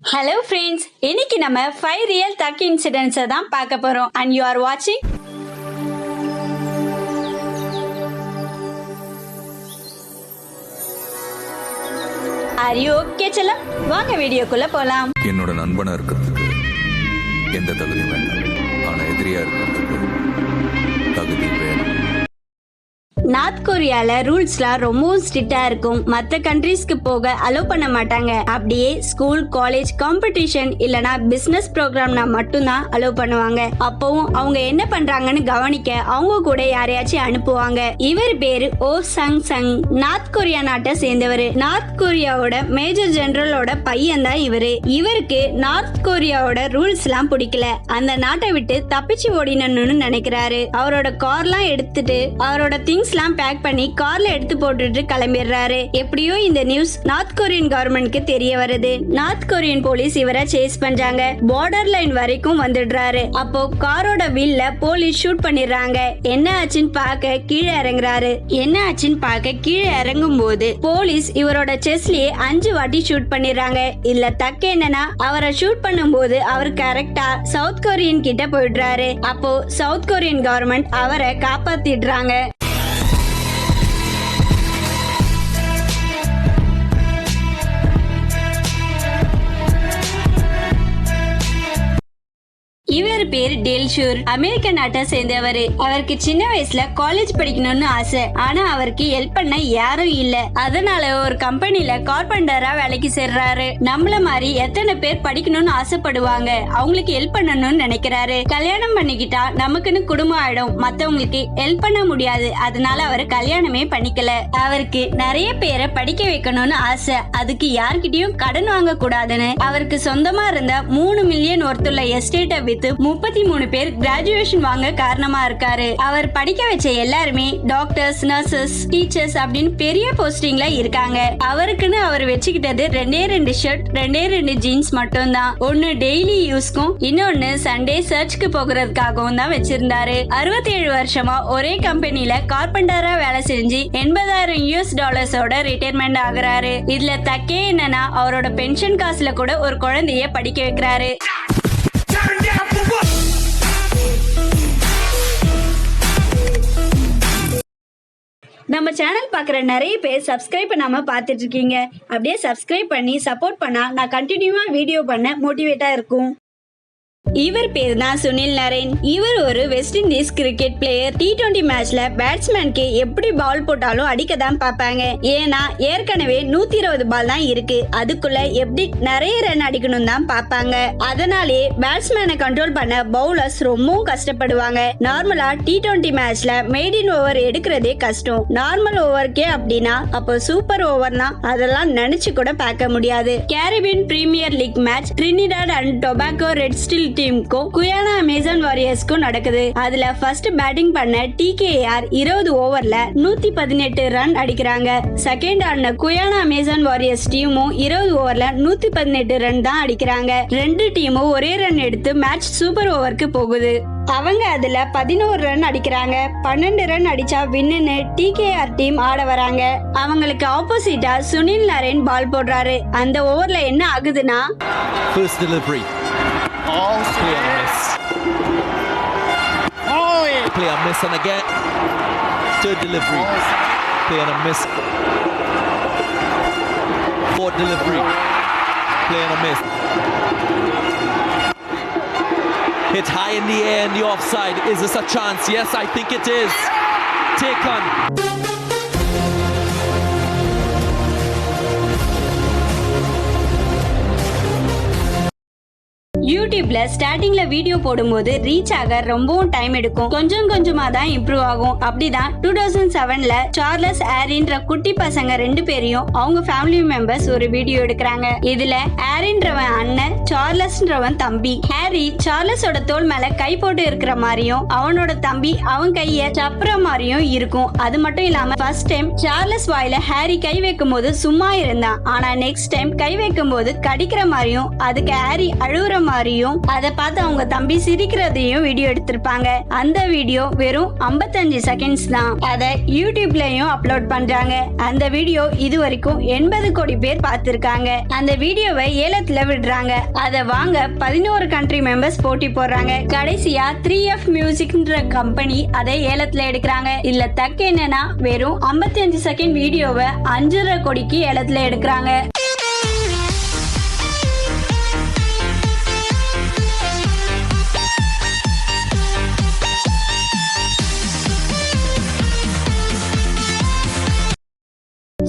Hello friends, இன்னைக்கு நம்ம 5 real thug incidents தான் பார்க்க போறோம் and you are watching Are you okay செல்லம்? வாங்க வீடியோக்குள்ள போலாம். என்னோட நண்பனா இருக்கிறதுக்கு எந்த தகுதியும் வேண்டாம், ஆனா எதிரியா இருக்கிறதுக்கு தகுதி வேணும். நார்த் கொரியால ரூல்ஸ்லாம் ரொம்பவும் ஸ்ட்ரிக்டா இருக்கும். மத்த கண்ட்ரீஸ்க்கு போக அலோவ் பண்ண மாட்டாங்க. அப்படியே ஸ்கூல், காலேஜ், காம்படிஷன் இல்லனா பிசினஸ் ப்ரோக்ராம்னா மட்டும்தான் அலோவ் பண்ணுவாங்க. அப்பவும் அவங்க என்ன பண்றாங்கன்னு கவனிக்க அவங்க கூட யாரையாச்சும் அனுப்புவாங்க. இவர் பேரு ஓ சங் சங். நார்த் கொரியா நாட்டை சேர்ந்தவர். நார்த் கொரியாவோட மேஜர் ஜெனரலோட பையன் தான் இவரு. இவருக்கு நார்த் கொரியாவோட ரூல்ஸ் எல்லாம் பிடிக்கல. அந்த நாட்டை விட்டு தப்பிச்சு ஓடினு நினைக்கிறாரு. அவரோட கார்லாம் எடுத்துட்டு அவரோட திங்ஸ் பேக் பண்ணி கார்ல எடுத்து போட்டுட்டு கிளம்பிடுறாரு. எப்படியோ இந்த நியூஸ் நார்த் கொரியன் கவர்மெண்ட்க்கு தெரிய வருது. நார்த் கொரியன் போலீஸ் இவரை சேஸ் பண்றாங்க. பார்டர் லைன் வரைக்கும் வந்துடுறாரு. அப்போ காரோட வீல்ல போலீஸ் ஷூட் பண்ணிடுறாங்க. என்ன ஆச்சுன்னு பார்க்க கீழே இறங்குறாரு. என்ன ஆச்சுன்னு பார்க்க கீழே இறங்கும் போது போலீஸ் இவரோட செஸ்ட்லயே 5 வாட்டி ஷூட் பண்ணிடுறாங்க. இல்ல தக்க என்னன்னா அவரை ஷூட் பண்ணும் போது அவர் கரெக்டா சவுத் கொரியன் கிட்ட போயிடுறாரு. அப்போ சவுத் கொரியன் கவர்மெண்ட் அவரை காப்பாத்திடுறாங்க. இவர் பேர் டெல்ஷூர். அமெரிக்க நாட்டை சேர்ந்தவர். அவருக்கு சின்ன வயசுல காலேஜ் படிக்கணும்னு ஆசை. ஆனா அவருக்கு ஹெல்ப் பண்ண யாரும் இல்ல. அதனால ஒரு கம்பெனில கார்பெண்டரா வேலைக்கு சேர்றாரு. நம்மள மாதிரி எத்தனை பேர் படிக்கணும்னு ஆசைப்படுவாங்க, அவங்களுக்கு ஹெல்ப் பண்ணணும்னு நினைக்கிறாரு. கல்யாணம் பண்ணிக்கிட்டா நமக்குன்னு குடும்பம் ஆயிடும், மத்தவங்களுக்கு ஹெல்ப் பண்ண முடியாது. அதனால அவர் கல்யாணமே பண்ணிக்கல. அவருக்கு நிறைய பேரை படிக்க வைக்கணும்னு ஆசை. அதுக்கு யார்கிட்டயும் கடன் வாங்க கூடாதுன்னு அவருக்கு சொந்தமா இருந்த 3 மில்லியன் ஒருத்துள்ள எஸ்டேட்டை வித்து 33 பேர் கிராஜுவேஷன் வாங்க காரணமா இருக்காரு. அவர் படிக்க வச்ச எல்லாருமே டாக்டர்ஸ், நர்சஸ், டீச்சர்ஸ் அப்படின்னு பெரிய போஸ்டிங்ல இருக்காங்க. அவருக்குன்னு அவர் வச்சுக்கிட்டது 2 ஷர்ட், 2 ஜீன்ஸ் மட்டும் தான். ஒன்னு டெய்லி யூஸ்க்கும், இன்னொன்னு சண்டே சர்ச்சுக்கு போகிறதுக்காகவும் தான் வச்சிருந்தாரு. 67 வருஷமா ஒரே கம்பெனில கார்பெண்டரா வேலை செஞ்சு $80,000 ரிட்டையர்மெண்ட் ஆகுறாரு. இதுல தக்கே என்னன்னா அவரோட பென்ஷன் காசுல கூட ஒரு குழந்தைய படிக்க வைக்கிறாரு. நம்ம சேனல் பார்க்குற நிறைய பேர் சப்ஸ்கிரைப் பண்ணாம பார்த்துட்டு இருக்கீங்க. அப்படியே சப்ஸ்கிரைப் பண்ணி சப்போர்ட் பண்ணா நான் கண்டினியூவா வீடியோ பண்ண மோட்டிவேட்டா இருக்கும். இவர் பேர் தான் சுனில் நரேன். இவர் ஒரு west Indies cricket player. T20 மேட்ச்ல பேட்ஸ்மேனுக்கு எப்படி பால் போட்டாலும் அடிக்க தான் பார்ப்பாங்க. ஏன்னா ஏற்கனவே 120 பால் தான் இருக்கு. அதுக்குள்ள எப்படி நிறைய ரன் அடிக்கணும் தான் பார்ப்பாங்க. அதனாலே பேட்ஸ்மேனை கண்ட்ரோல் பண்ண பவுலர்ஸ் ரொம்பவும் கஷ்டப்படுவாங்க. நார்மலா T20 மேட்ச்ல மெய்டின் ஓவர் எடுக்கிறதே கஷ்டம். நார்மல் ஓவருக்கே அப்படின்னா அப்போ சூப்பர் ஓவர்னா அதெல்லாம் நினைச்சு கூட பார்க்க முடியாது. Caribbean Premier League match Trinidad and Tobago Red Steel டீமுக்கும் குயானா அமேசான் வாரியர்ஸ்க்கும் நடக்குது. அதுல ஃபர்ஸ்ட் பேட்டிங் பண்ண TKR 20 ஓவர்ல 118 ரன் அடிக்கிறாங்க. செகண்ட் ஆடின குயானா அமேசான் வாரியர்ஸ் டீமும் 20 ஓவர்ல 118 ரன் தான் அடிக்கிறாங்க. 2 டீமும் ஒரே ரன் எடுத்து மேட்ச் சூப்பர் ஓவருக்கு போகுது. அவங்க அதுல 11 ரன் அடிக்கிறாங்க. 12 ரன் அடிச்சா வின்னு TKR டீம் ஆட வராங்க. அவங்களுக்கு ஆப்போசிட்டா சுனில் நரேன் பால் போடுறாரு. அந்த ஓவர்ல என்ன ஆகுதுன்னா first delivery. Oh, clear miss. Oh, yeah. Clear miss and again. Third delivery. Clear and miss. Fourth delivery. Clear and miss. Hit high in the air in the offside. Is this a chance? Yes, I think it is. Take on. யூடியூப்ல ஸ்டார்டிங்ல video போடும்போது reach ஆக ரொம்பவும் time எடுக்கும். கொஞ்சம் கொஞ்சமா தான் improve ஆகும். அப்படிதான் 2007ல சார்லஸ் ஹாரின்ற குட்டி பசங்க 2 பேரையும் அவங்க ஃபேமிலி மெம்பர்ஸ் ஒரு வீடியோ எடுக்கிறாங்க. இதுல ஹாரின்றவன் அண்ணன், சார்லஸ்ன்றவன் தம்பி. ஹாரி சார்லஸோட தோள் மேல கை போட்டு இருக்கிற மாதிரியும் அவனோட தம்பி அவன் கைய சப்புற மாதிரியும் இருக்கும். அது மட்டும் இல்லாம ஃபர்ஸ்ட் டைம் சார்லஸ் வாயில ஹாரி கை வைக்கும் போது சும்மா இருந்தான். ஆனா நெக்ஸ்ட் டைம் கை வைக்கும் போது கடிக்கிற மாதிரியும் அதுக்கு ஹாரி அழுகுற மாதிரி மாதிரியும் அதை பார்த்து அவங்க தம்பி சிரிக்கிறதையும் வீடியோ எடுத்திருப்பாங்க. அந்த வீடியோ வெறும் 55 செகண்ட்ஸ் தான். அதை யூடியூப்லயும் அப்லோட் பண்றாங்க. அந்த வீடியோ இது வரைக்கும் 80 கோடி பேர் பார்த்திருக்காங்க. அந்த வீடியோவை ஏலத்துல விடுறாங்க. அதை வாங்க 11 கண்ட்ரி மெம்பர்ஸ் போட்டி போடுறாங்க. கடைசியா 3F மியூசிக்ன்ற கம்பெனி அதை ஏலத்துல எடுக்கிறாங்க. இல்ல தக்கு என்னன்னா வெறும் 55 செகண்ட் வீடியோவை 5.5 கோடிக்கு ஏலத்துல எடுக்கிறாங்க.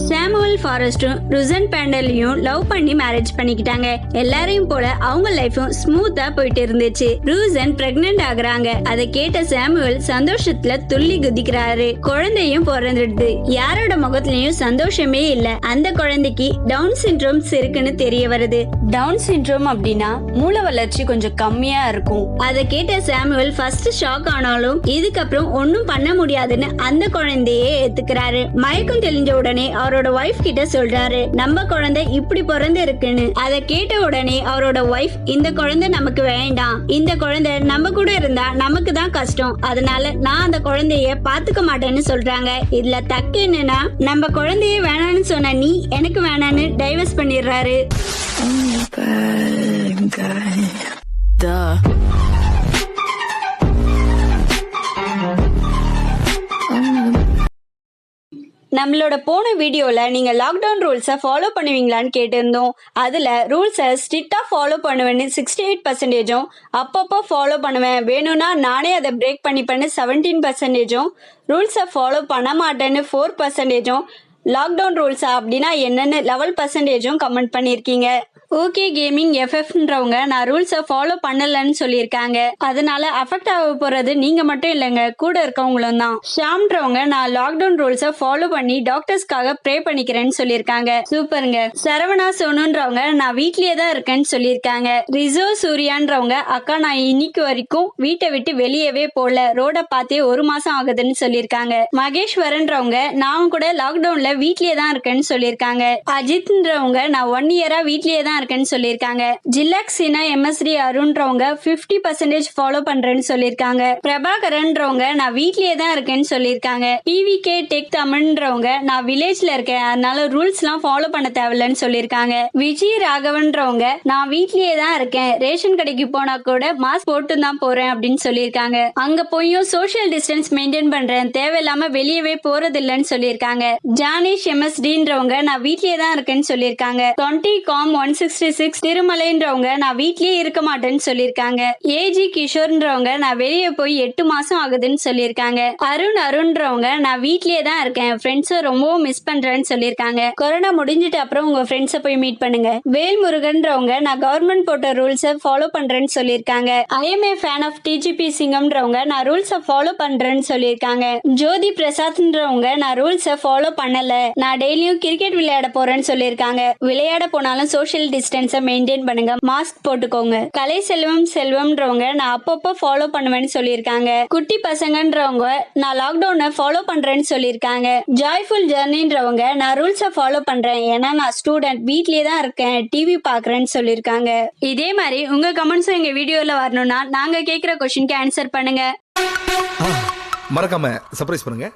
சாமுவல் ஃபாரஸ்டும் ருசன் பேண்டலையும் லவ் பண்ணி மேரேஜ் பண்ணிக்கிட்டாங்க. எல்லாரையும் போல அவங்க லைஃபும் ஸ்மூத்தா போயிட்டு இருந்துச்சு. ருசன் பிரெக்னென்ட் ஆகுறாங்க. அதை கேட்ட சாமுவல் சந்தோஷத்துல துள்ளி குதிக்கிறாரு. குழந்தையும் பிறந்துடுது. யாரோட முகத்திலயும் சந்தோஷமே இல்ல. அந்த குழந்தைக்கு டவுன் சிண்ட்ரோம்ஸ் இருக்குன்னு தெரிய வருது. டவுன் சிண்ட்ரோம் அப்படின்னா மூளை வளர்ச்சி கொஞ்சம் கம்மியா இருக்கும். அதை கேட்ட சாமுவல் ஃபர்ஸ்ட் ஷாக் ஆனாலும் இதுக்கப்புறம் ஒன்னும் பண்ண முடியாதுன்னு அந்த குழந்தையே ஏத்துக்கிறாரு. மயக்கம் தெளிஞ்ச உடனே அவரோட வைஃப் கிட்ட சொல்றாரு, நம்ம குழந்தை இப்படி பிறந்து இருக்குன்னு. அதை கேட்ட உடனே அவரோட வைஃப், இந்த குழந்தை நமக்கு வேண்டாம், இந்த குழந்தை நம்ம கூட இருந்தா நமக்கு தான் கஷ்டம், அதனால நான் அந்த குழந்தைய பாத்துக்க மாட்டேன்னு சொல்றாங்க. இதுல தக்கு என்னன்னா, நம்ம குழந்தைய வேணான்னு சொன்ன நீ எனக்கு வேணான்னு டைவர்ஸ் பண்ணிடுறாரு. நம்மளோட போன வீடியோல நீங்க லாக்டவுன் ரூல்ஸை ஃபாலோ பண்ணுவீங்களான்னு கேட்டிருந்தோம். அதுல ரூல்ஸை ஸ்ட்ரிக்டா ஃபாலோ பண்ணுவேன்னு 68%, அப்பப்போ ஃபாலோ பண்ணுவேன், வேணும்னா நானே அதை பிரேக் பண்ணிப்பேன்னு 17%, ரூல்ஸை ஃபாலோ பண்ண மாட்டேன்னு 4%, லாக்டவுன் ரூல்ஸா அப்படின்னா என்னன்னு 11% கமெண்ட் பண்ணியிருக்கீங்க. ஓகே கேமிங் எஃப்எஃப்ன்றவங்க நான் ரூல்ஸை ஃபாலோ பண்ணலன்னு சொல்லியிருக்காங்க. அதனால அஃபெக்ட் ஆக போறது நீங்க மட்டும் இல்லைங்க, கூட இருக்கவங்களும் தான். ஷாம்ன்றவங்க நான் லாக்டவுன் ரூல்ஸை ஃபாலோ பண்ணி டாக்டர்ஸ்க்காக ப்ரே பண்ணிக்கிறேன்னு சொல்லியிருக்காங்க. சூப்பருங்க. சரவணா சோனுன்றவங்க நான் வீட்லயே தான் இருக்கேன்னு சொல்லியிருக்காங்க. ரிசோ சூர்யான்றவங்க அக்கா நான் இன்னைக்கு வரைக்கும் வீட்டை விட்டு வெளியவே போல, ரோட பார்த்தே 1 மாசம் ஆகுதுன்னு சொல்லியிருக்காங்க. மகேஸ்வரன்றவங்க நான் கூட லாக்டவுன்ல வீட்லயே தான் இருக்கேன்னு சொல்லியிருக்காங்க. அஜித்ன்றவங்க நான் 1 இயரா வீட்லயே தான் இருக்கேன்னு சொல்லியிருக்காங்க. ஜில்லாக்ஸினா எம்எஸ்டி அருண்றவங்க 50% ஃபாலோ பண்றேன்னு சொல்லியிருக்காங்க. பிரபாகரன்றவங்க நான் வீட்லயே தான் இருக்கேன்னு சொல்லியிருக்காங்க. PVK டெக் தமிழ்ன்றவங்க நான் வில்லேஜ்ல இருக்கேன், அதனால ரூல்ஸ் எல்லாம் ஃபாலோ பண்ண தேவையில்லைன்னு சொல்லியிருக்காங்க. விஜய் ராகவன்றவங்க நான் வீட்லயே தான் இருக்கேன், ரேஷன் கடைக்கு போனா கூட மாஸ்க் போட்டு தான் போறேன் அப்படின்னு சொல்லியிருக்காங்க. அங்க போயும் சோஷியல் டிஸ்டன்ஸ் மெயின்டைன் பண்றேன், தேவையில்லாம வெளியவே போறது இல்லைன்னு சொல்லியிருக்காங்க. ஜானிஷ் MSDன்றவங்க நான் வீட்லயே தான் இருக்கேன்னு சொல்லியிருக்காங்க. 20com166 திருமலைன்றவங்க நான் வீட்லயே இருக்க மாட்டேன்னு சொல்லியிருக்காங்க. AG கிஷோர்ன்றவங்க நான் வெளியே போய் 8 மாசம் ஆகுதுன்னு சொல்லியிருக்காங்க. அருண்ன்றவங்க நான் வீட்லயே தான் இருக்கேன், ஃப்ரெண்ட்ஸை ரொம்பவும் மிஸ் பண்றேன்னு சொல்லியிருக்காங்க. கொரோனா முடிஞ்சிட்டு அப்புறம் உங்க ஃப்ரெண்ட்ஸை போய் மீட் பண்ணுங்க. வேல்முருகன்றவங்க நான் கவர்மெண்ட் போட்ட ரூல்ஸை ஃபாலோ பண்றேன்னு சொல்லியிருக்காங்க. I am a fan of TGP சிங்கம்ன்றவங்க நான் ரூல்ஸை ஃபாலோ பண்றேன்னு சொல்லியிருக்காங்க. ஜோதி பிரசாத்ன்றவங்க நான் ரூல்ஸை ஃபாலோ பண்ணல, நான் டெய்லியும் கிரிக்கெட் விளையாட போறேன்னு சொல்லியிருக்காங்க. விளையாட போனாலும் சோஷியல் டிஸ்டன்ஸை மெயின்டைன் பண்ணுங்க, மாஸ்க் போட்டுக்கோங்க. கலை செல்வம்ன்றவங்க நான் அப்பப்போ ஃபாலோ பண்ணுவேன்னு சொல்லியிருக்காங்க. குட்டி பசங்கன்றவங்க நான் லாக்டவுனை ஃபாலோ பண்றேன்னு சொல்லியிருக்காங்க. ஜாய்ஃபுல் ஜர்னின்றவங்க நான் ரூல்ஸை ஃபாலோ பண்றேன், ஏன்னா நான் ஸ்டூடெண்ட், வீட்லயே தான் இருக்கேன், டிவி பாக்குறேன்னு சொல்லியிருக்காங்க. இதே மாதிரி உங்க கமெண்ட்ஸும் எங்க வீடியோல வரணும்னா நாங்க கேட்கிற கொஸ்டினுக்கு ஆன்சர் பண்ணுங்க. மறக்காம சர்ப்ரைஸ் பண்ணுங்க.